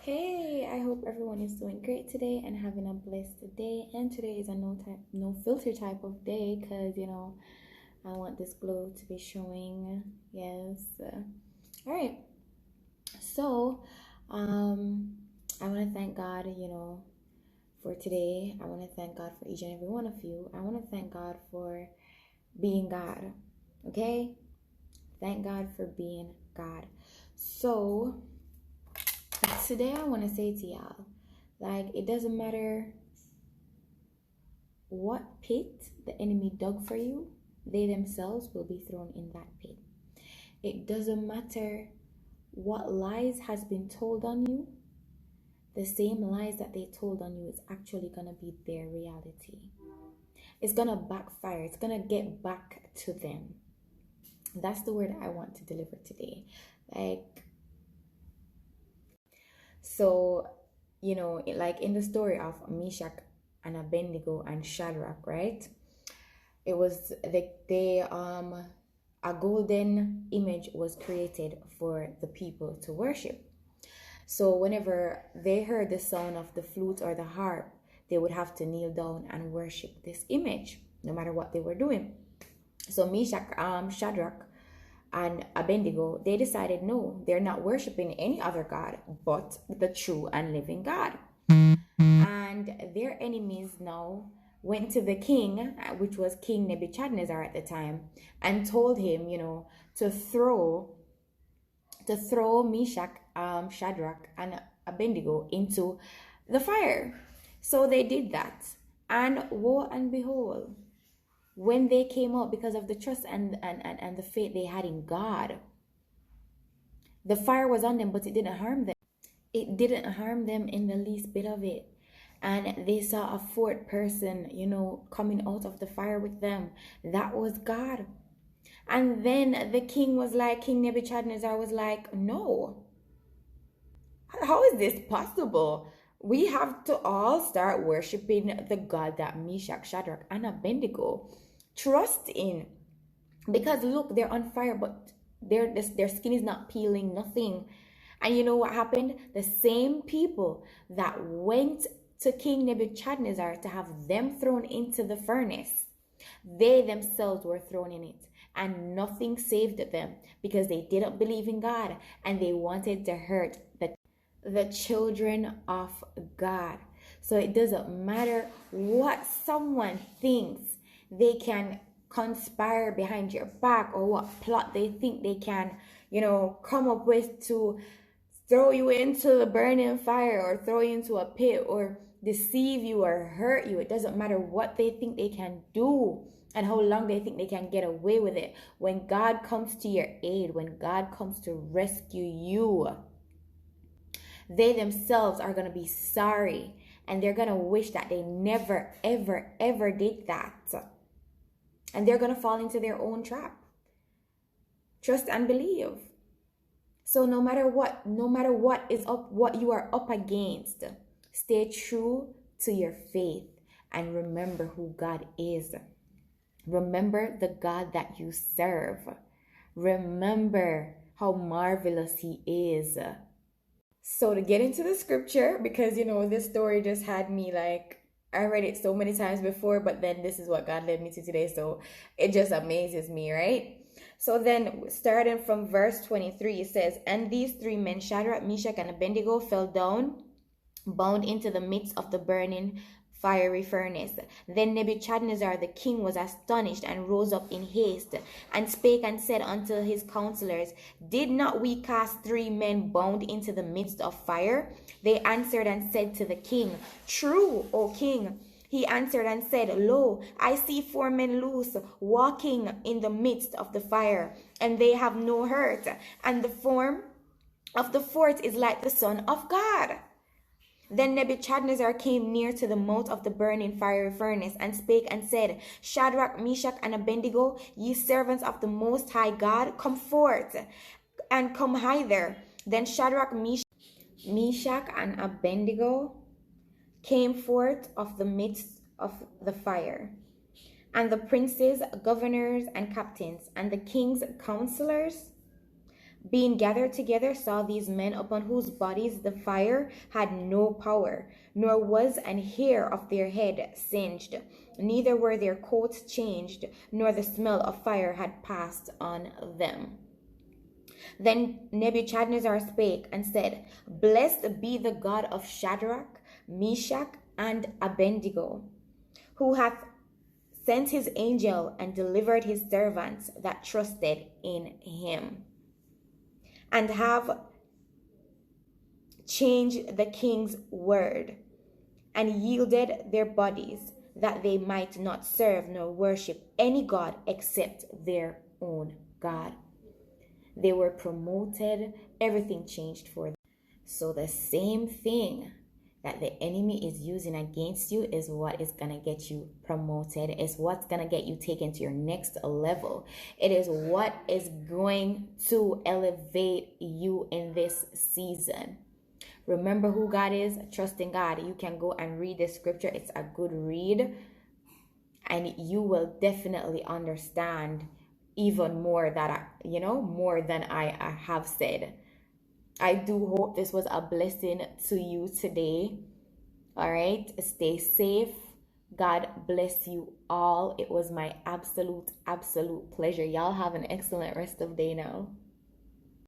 Hey, I hope everyone is doing great today and having a blessed day. And today is a no filter type of day because I want this glow to be showing. Yes. All right. So, I want to thank God, for today. I want to thank God for each and every one of you. I want to thank God for being God. Okay? Thank God for being God. So, today I want to say to y'all, like, it doesn't matter what pit the enemy dug for you, they themselves will be thrown in that pit. It doesn't matter what lies has been told on you, the same lies that they told on you is actually going to be their reality. It's going to backfire. It's going to get back to them. That's the word I want to deliver today. So, like in the story of Meshach and Abednego and Shadrach, right? It was a golden image was created for the people to worship. So whenever they heard the sound of the flute or the harp, they would have to kneel down and worship this image, no matter what they were doing. So Meshach, Shadrach, and Abednego, they decided no, they're not worshiping any other God but the true and living God. And their enemies now went to the king, which was King Nebuchadnezzar at the time, and told him, to throw Meshach, Shadrach, and Abednego into the fire. So they did that. And woe and behold, when they came out, because of the trust and the faith they had in God, the fire was on them, but it didn't harm them. It didn't harm them in the least bit of it. And they saw a fourth person, coming out of the fire with them. That was God. And then the king was like, King Nebuchadnezzar was like, no. How is this possible? We have to all start worshiping the God that Meshach, Shadrach, and Abednego trust in. Because look, they're on fire, but their skin is not peeling, nothing. And you know what happened? The same people that went to King Nebuchadnezzar to have them thrown into the furnace, they themselves were thrown in it. And nothing saved them because they didn't believe in God and they wanted to hurt the children of God. So it doesn't matter what someone thinks they can conspire behind your back or what plot they think they can, come up with to throw you into the burning fire or throw you into a pit or deceive you or hurt you. It doesn't matter what they think they can do and how long they think they can get away with it. When God comes to your aid, when God comes to rescue you, they themselves are going to be sorry and they're going to wish that they never, ever, ever did that. And they're going to fall into their own trap. Trust and believe. So no matter what is up, what you are up against, stay true to your faith and remember who God is. Remember the God that you serve. Remember how marvelous He is. So to get into the scripture, because this story just had me like, I read it so many times before, but then this is what God led me to today. So it just amazes me, right? So then starting from verse 23, it says, and these three men, Shadrach, Meshach, and Abednego, fell down, bound into the midst of the burning fiery furnace. Then Nebuchadnezzar the king was astonished and rose up in haste and spake and said unto his counselors, did not we cast 3 men bound into the midst of fire? They answered and said to the king, true, O king. He answered and said, lo, I see 4 men loose, walking in the midst of the fire, and they have no hurt, and the form of the fourth is like the Son of God. Then Nebuchadnezzar came near to the mouth of the burning fiery furnace, and spake and said, Shadrach, Meshach, and Abednego, ye servants of the Most High God, come forth, and come hither. Then Shadrach, Meshach, and Abednego came forth of the midst of the fire. And the princes, governors, and captains, and the king's counselors being gathered together, saw these men upon whose bodies the fire had no power, nor was an hair of their head singed, neither were their coats changed, nor the smell of fire had passed on them. Then Nebuchadnezzar spake and said, Blessed be the God of Shadrach, Meshach, and Abednego, who hath sent his angel and delivered his servants that trusted in him, and have changed the king's word, and yielded their bodies, that they might not serve nor worship any god except their own God. They were promoted, everything changed for them. So the same thing that the enemy is using against you is what is going to get you promoted. It's what's going to get you taken to your next level. It is what is going to elevate you in this season. Remember who God is. Trust in God. You can go and read the scripture. It's a good read, and you will definitely understand even more more than I have said. I do hope this was a blessing to you today. All right, stay safe. God bless you all. It was my absolute pleasure. Y'all have an excellent rest of the day now.